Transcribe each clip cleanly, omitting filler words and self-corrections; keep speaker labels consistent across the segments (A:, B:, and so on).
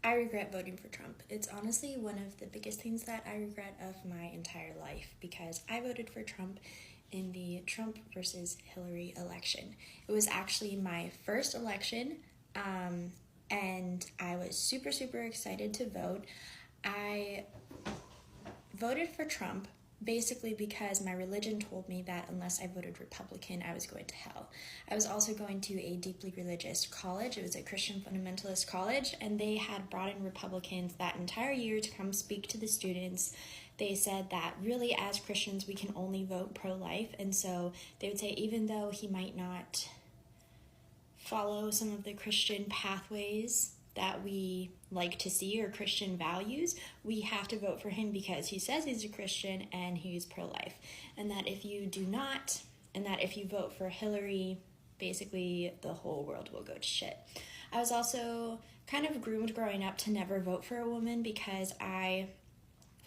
A: I regret voting for Trump. It's honestly one of the biggest things that I regret of my entire life because I voted for Trump in the Trump versus Hillary election. It was actually my first election, and I was super, super excited to vote. I voted for Trump basically because my religion told me that unless I voted Republican, I was going to hell. I was also going to a deeply religious college. It was a Christian fundamentalist college, and they had brought in Republicans that entire year to come speak to the students. They said that really, as Christians, we can only vote pro-life, and so they would say even though he might not follow some of the Christian pathways that we like to see or Christian values, we have to vote for him because he says he's a Christian and he's pro-life. And that if you do not, and that if you vote for Hillary, basically the whole world will go to shit. I was also kind of groomed growing up to never vote for a woman because I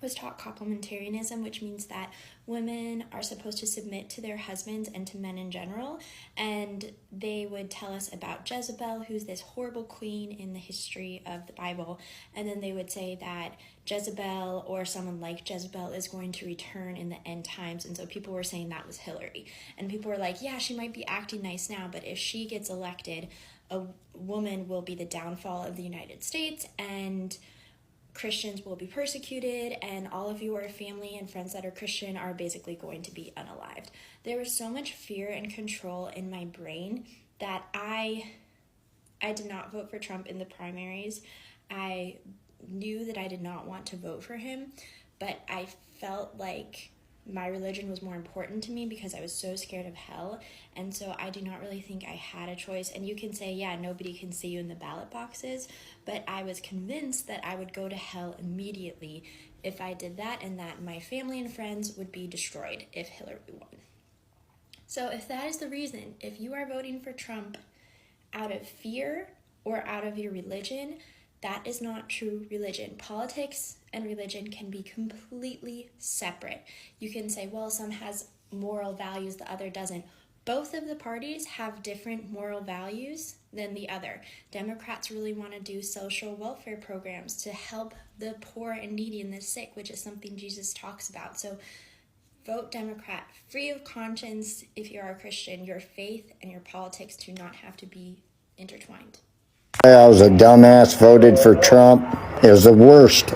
A: was taught complementarianism, which means that women are supposed to submit to their husbands and to men in general. And they would tell us about Jezebel, who's this horrible queen in the history of the Bible. And then they would say that Jezebel or someone like Jezebel is going to return in the end times. And so people were saying that was Hillary. And people were like, yeah, she might be acting nice now, but if she gets elected, a woman will be the downfall of the United States, and Christians will be persecuted, and all of your family and friends that are Christian are basically going to be unalived. There was so much fear and control in my brain that I did not vote for Trump in the primaries. I knew that I did not want to vote for him, but I felt like my religion was more important to me because I was so scared of hell. And so I do not really think I had a choice. And you can say, yeah, nobody can see you in the ballot boxes, but I was convinced that I would go to hell immediately if I did that, and that my family and friends would be destroyed if Hillary won. So if that is the reason, if you are voting for Trump out of fear or out of your religion, that is not true religion. Politics and religion can be completely separate. You can say, well, some has moral values, the other doesn't. Both of the parties have different moral values than the other. Democrats really want to do social welfare programs to help the poor and needy and the sick, which is something Jesus talks about. So vote Democrat, free of conscience. If you are a Christian, your faith and your politics do not have to be intertwined.
B: I was a dumbass, voted for Trump. It was the worst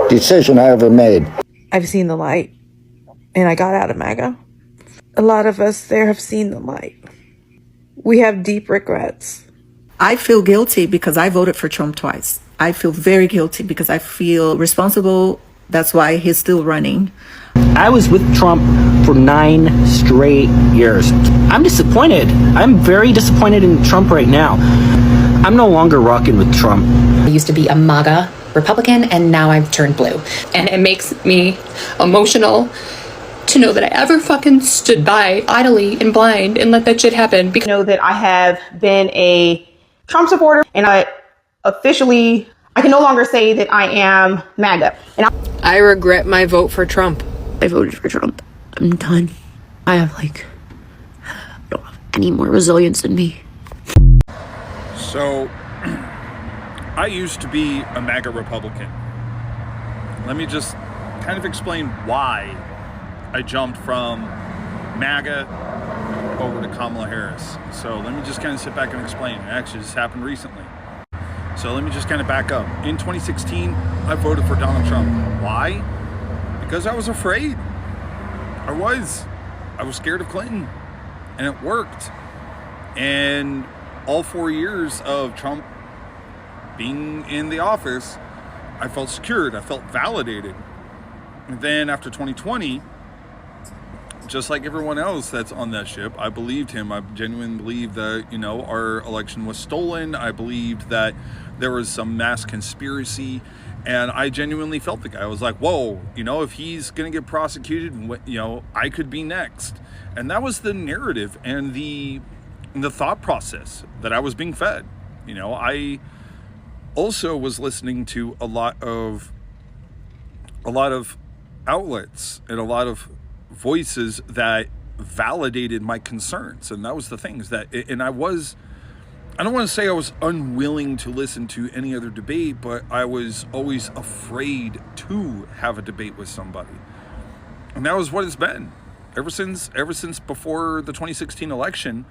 B: decision I ever made.
C: I've seen the light, and I got out of MAGA. A lot of us there have seen the light. We have deep regrets.
D: I feel guilty because I voted for Trump twice. I feel very guilty because I feel responsible. That's why he's still running.
E: I was with Trump for 9 straight years. I'm disappointed. I'm very disappointed in Trump right now. I'm no longer rocking with Trump.
F: I used to be a MAGA Republican, and now I've turned blue. And it makes me emotional to know that I ever fucking stood by idly and blind and let that shit happen.
G: Because I know that I have been a Trump supporter, and I can no longer say that I am MAGA. And
H: I regret my vote for Trump.
I: I voted for Trump. I'm done. I don't have any more resilience in me.
J: So, I used to be a MAGA Republican. Let me just kind of explain why I jumped from MAGA over to Kamala Harris. So let me just kind of sit back and explain. It actually just happened recently. So let me just kind of back up. In 2016, I voted for Donald Trump. Why? Because I was afraid. I was scared of Clinton, and it worked. And all 4 years of Trump being in the office, I felt secured. I felt validated. And then after 2020, just like everyone else that's on that ship, I believed him. I genuinely believed that, our election was stolen. I believed that there was some mass conspiracy. And I genuinely felt the guy. I was like, whoa, if he's going to get prosecuted, I could be next. And that was the narrative and the thought process that I was being fed. I also was listening to a lot of outlets and a lot of voices that validated my concerns. And that was the things and I was I don't want to say I was unwilling to listen to any other debate, but I was always afraid to have a debate with somebody. And that was what it's been ever since before the 2016 election.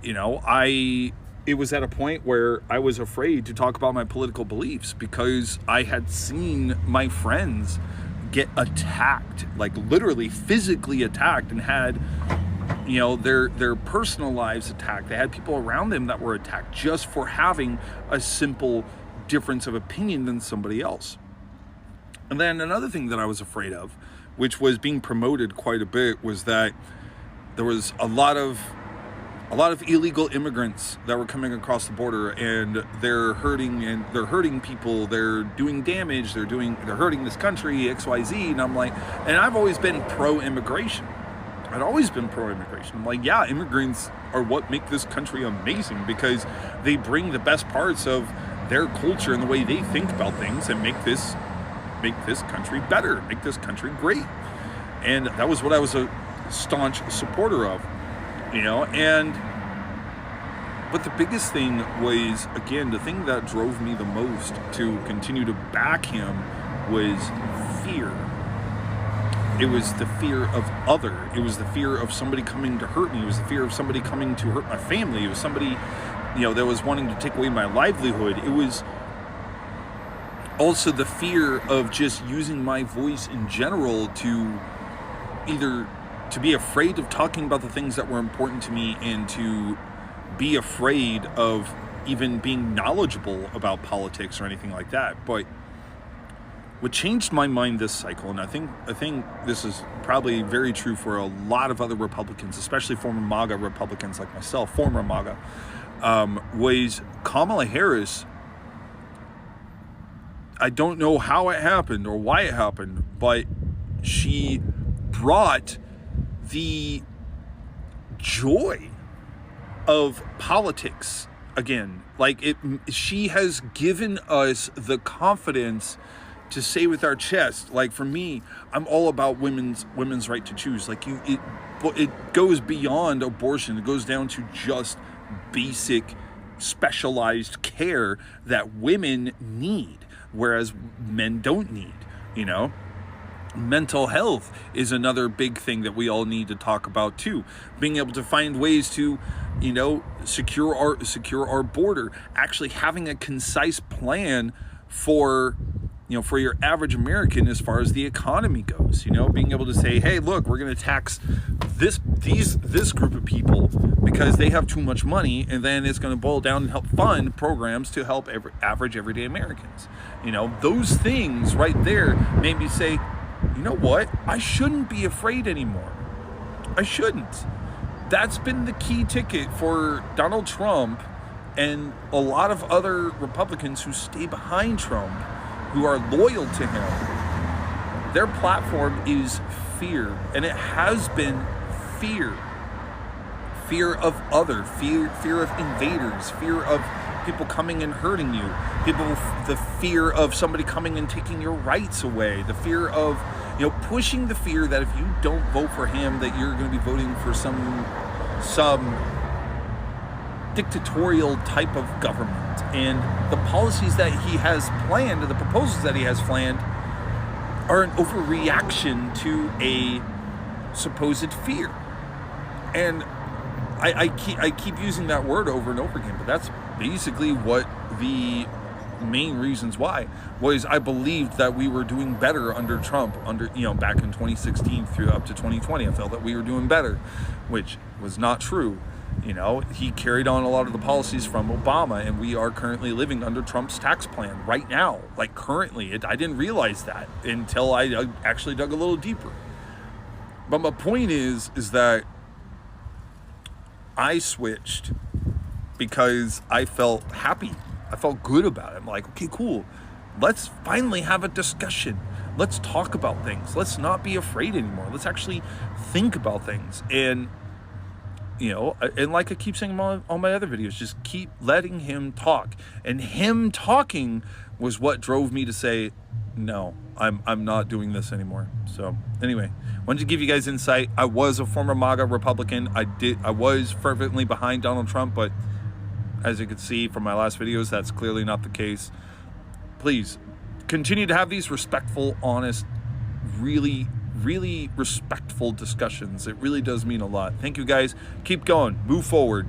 J: It was at a point where I was afraid to talk about my political beliefs because I had seen my friends get attacked, like literally physically attacked, and had their personal lives attacked. They had people around them that were attacked just for having a simple difference of opinion than somebody else. And then another thing that I was afraid of, which was being promoted quite a bit, was that there was a lot of illegal immigrants that were coming across the border, and they're hurting people, they're doing damage, they're hurting this country, XYZ. And I'm like, and I've always been pro-immigration. I'd always been pro-immigration. I'm like, yeah, immigrants are what make this country amazing because they bring the best parts of their culture and the way they think about things and make this country better, make this country great. And that was what I was a staunch supporter of, but the biggest thing was, again, the thing that drove me the most to continue to back him was fear. It was the fear of other. It was the fear of somebody coming to hurt me. It was the fear of somebody coming to hurt my family. It was somebody, that was wanting to take away my livelihood. It was also the fear of just using my voice in general to either to be afraid of talking about the things that were important to me and to be afraid of even being knowledgeable about politics or anything like that. But what changed my mind this cycle, and I think this is probably very true for a lot of other Republicans, especially former MAGA Republicans like myself, former MAGA, was Kamala Harris. I don't know how it happened or why it happened, but she brought the joy of politics again. She has given us the confidence to say with our chest, like, for me, I'm all about women's right to choose. It goes beyond abortion. It goes down to just basic specialized care that women need, whereas men don't need. Mental health is another big thing that we all need to talk about too. Being able to find ways to, secure our border, actually having a concise plan for your average American as far as the economy goes. Being able to say, hey, look, we're going to tax this group of people because they have too much money, and then it's going to boil down and help fund programs to help average everyday Americans. Those things right there made me say, you know what? I shouldn't be afraid anymore. I shouldn't. That's been the key ticket for Donald Trump and a lot of other Republicans who stay behind Trump, who are loyal to him. Their platform is fear, and it has been fear. Fear of fear of invaders, fear of people coming and hurting you, the fear of somebody coming and taking your rights away, the fear of, pushing the fear that if you don't vote for him, that you're going to be voting for some dictatorial type of government. And the policies that he has planned, the proposals that he has planned, are an overreaction to a supposed fear. And I keep using that word over and over again, but that's basically what the main reasons why was. I believed that we were doing better under Trump, back in 2016 through up to 2020. I felt that we were doing better, which was not true. He carried on a lot of the policies from Obama, and we are currently living under Trump's tax plan right now. Currently, I didn't realize that until I actually dug a little deeper. But my point is that I switched because I felt happy. I felt good about it. I'm like, okay, cool. Let's finally have a discussion. Let's talk about things. Let's not be afraid anymore. Let's actually think about things. And, and like I keep saying on my other videos, just keep letting him talk. And him talking was what drove me to say, no, I'm not doing this anymore. So anyway, wanted to give you guys insight. I was a former MAGA Republican. I was fervently behind Donald Trump, but As you can see from my last videos, that's clearly not the case. Please continue to have these respectful, honest, really respectful discussions. It really does mean a lot. Thank you guys. Keep going. Move forward.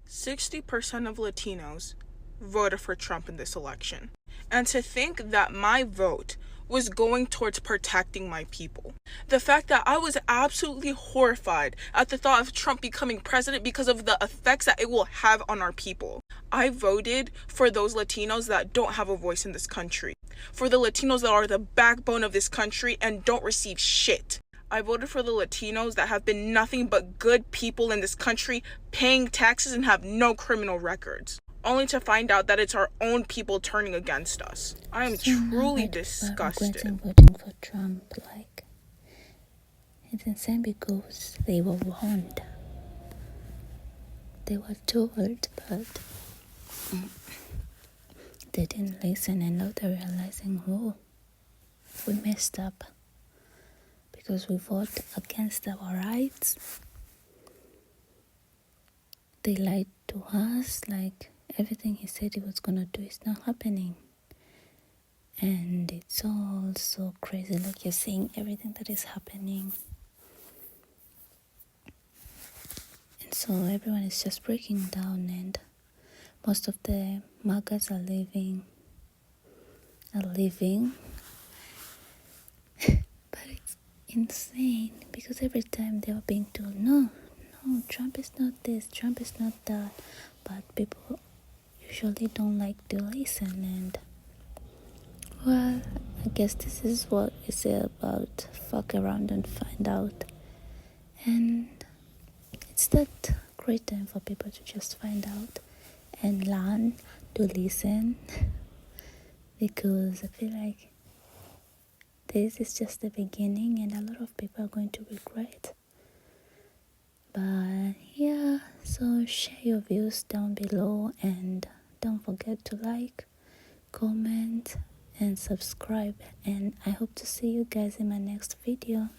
K: 60% of Latinos voted for Trump in this election. And to think that my vote was going towards protecting my people. The fact that I was absolutely horrified at the thought of Trump becoming president because of the effects that it will have on our people. I voted for those Latinos that don't have a voice in this country. For the Latinos that are the backbone of this country and don't receive shit. I voted for the Latinos that have been nothing but good people in this country, paying taxes and have no criminal records. Only to find out that it's our own people turning against us. I am truly disgusted.
L: Voting for Trump, like, it's insane because they were warned. They were told, but they didn't listen, and now they're realizing, oh, we messed up because we voted against our rights. They lied to us, like, everything he said he was gonna do is not happening. And it's all so crazy, like you're seeing everything that is happening. And so everyone is just breaking down, and most of the MAGAs are leaving. But it's insane because every time they are being told, no, Trump is not this, Trump is not that. But people usually don't like to listen, and well, I guess this is what we say about fuck around and find out. And it's that great time for people to just find out and learn to listen, because I feel like this is just the beginning and a lot of people are going to regret. But yeah, so share your views down below, and don't forget to like, comment, and subscribe. And I hope to see you guys in my next video.